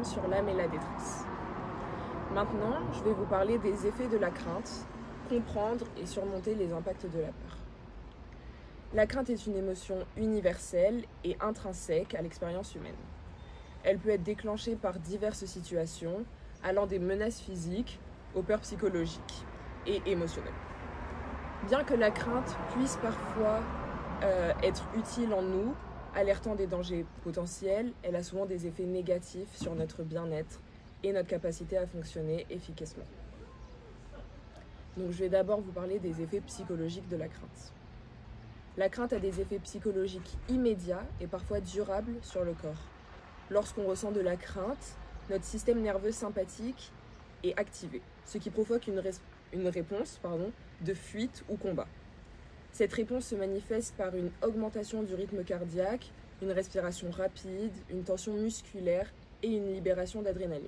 sur l'âme et la détresse. Maintenant, je vais vous parler des effets de la crainte, comprendre et surmonter les impacts de la peur. La crainte est une émotion universelle et intrinsèque à l'expérience humaine. Elle peut être déclenchée par diverses situations, allant des menaces physiques aux peurs psychologiques et émotionnelles. Bien que la crainte puisse parfois être utile en nous, alertant des dangers potentiels, elle a souvent des effets négatifs sur notre bien-être et notre capacité à fonctionner efficacement. Donc je vais d'abord vous parler des effets psychologiques de la crainte. La crainte a des effets psychologiques immédiats et parfois durables sur le corps. Lorsqu'on ressent de la crainte, notre système nerveux sympathique est activé, ce qui provoque une réponse de fuite ou combat. Cette réponse se manifeste par une augmentation du rythme cardiaque, une respiration rapide, une tension musculaire et une libération d'adrénaline.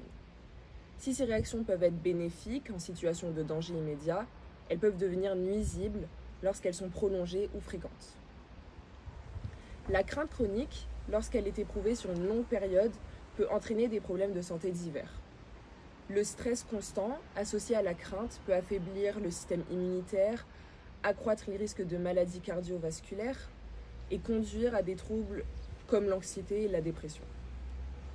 Si ces réactions peuvent être bénéfiques en situation de danger immédiat, elles peuvent devenir nuisibles lorsqu'elles sont prolongées ou fréquentes. La crainte chronique, lorsqu'elle est éprouvée sur une longue période, peut entraîner des problèmes de santé divers. Le stress constant associé à la crainte peut affaiblir le système immunitaire, accroître les risques de maladies cardiovasculaires et conduire à des troubles comme l'anxiété et la dépression.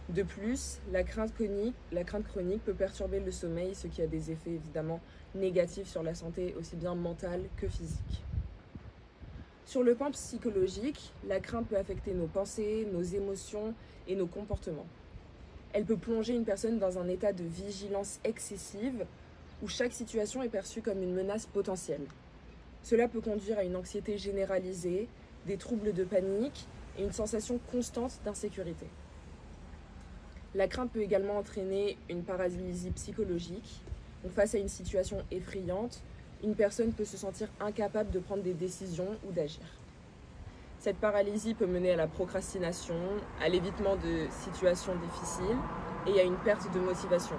De plus, la crainte chronique peut perturber le sommeil, ce qui a des effets évidemment négatifs sur la santé aussi bien mentale que physique. Sur le plan psychologique, la crainte peut affecter nos pensées, nos émotions et nos comportements. Elle peut plonger une personne dans un état de vigilance excessive où chaque situation est perçue comme une menace potentielle. Cela peut conduire à une anxiété généralisée, des troubles de panique et une sensation constante d'insécurité. La crainte peut également entraîner une paralysie psychologique. Donc, face à une situation effrayante, une personne peut se sentir incapable de prendre des décisions ou d'agir. Cette paralysie peut mener à la procrastination, à l'évitement de situations difficiles et à une perte de motivation.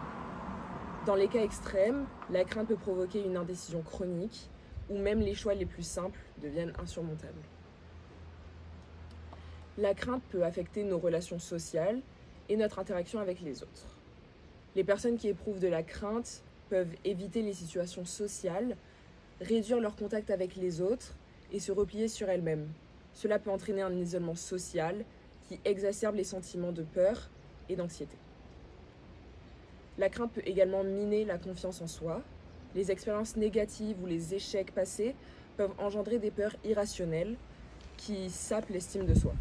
Dans les cas extrêmes, la crainte peut provoquer une indécision chronique ou même les choix les plus simples deviennent insurmontables. La crainte peut affecter nos relations sociales et notre interaction avec les autres. Les personnes qui éprouvent de la crainte peuvent éviter les situations sociales, réduire leur contact avec les autres et se replier sur elles-mêmes. Cela peut entraîner un isolement social qui exacerbe les sentiments de peur et d'anxiété. La crainte peut également miner la confiance en soi. Les expériences négatives ou les échecs passés peuvent engendrer des peurs irrationnelles qui sapent l'estime de soi.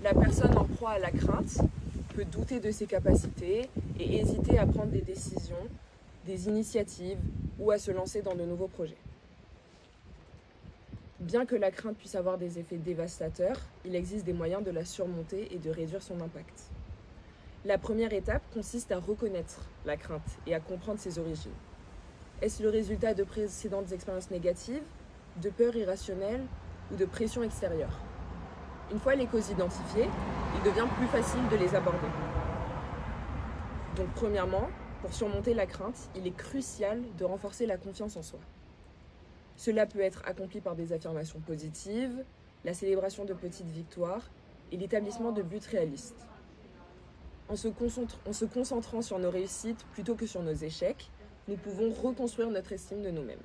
La personne en proie à la crainte peut douter de ses capacités et hésiter à prendre des décisions, des initiatives ou à se lancer dans de nouveaux projets. Bien que la crainte puisse avoir des effets dévastateurs, il existe des moyens de la surmonter et de réduire son impact. La première étape consiste à reconnaître la crainte et à comprendre ses origines. Est-ce le résultat de précédentes expériences négatives, de peurs irrationnelles ou de pression extérieure? Une fois les causes identifiées, il devient plus facile de les aborder. Donc premièrement, pour surmonter la crainte, il est crucial de renforcer la confiance en soi. Cela peut être accompli par des affirmations positives, la célébration de petites victoires et l'établissement de buts réalistes. En se concentrant sur nos réussites plutôt que sur nos échecs, nous pouvons reconstruire notre estime de nous-mêmes.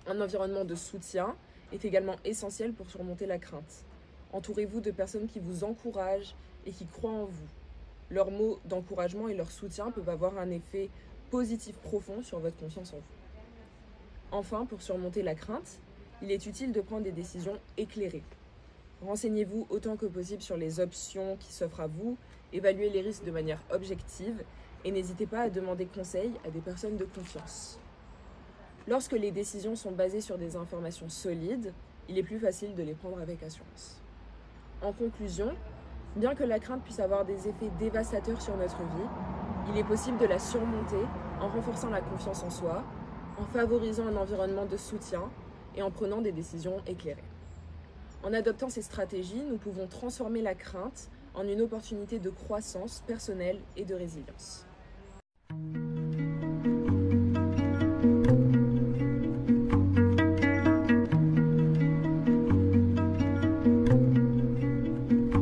Un environnement de soutien est également essentiel pour surmonter la crainte. Entourez-vous de personnes qui vous encouragent et qui croient en vous. Leurs mots d'encouragement et leur soutien peuvent avoir un effet positif profond sur votre confiance en vous. Enfin, pour surmonter la crainte, il est utile de prendre des décisions éclairées. Renseignez-vous autant que possible sur les options qui s'offrent à vous, évaluez les risques de manière objective et n'hésitez pas à demander conseil à des personnes de confiance. Lorsque les décisions sont basées sur des informations solides, il est plus facile de les prendre avec assurance. En conclusion, bien que la crainte puisse avoir des effets dévastateurs sur notre vie, il est possible de la surmonter en renforçant la confiance en soi, en favorisant un environnement de soutien et en prenant des décisions éclairées. En adoptant ces stratégies, nous pouvons transformer la crainte en une opportunité de croissance personnelle et de résilience.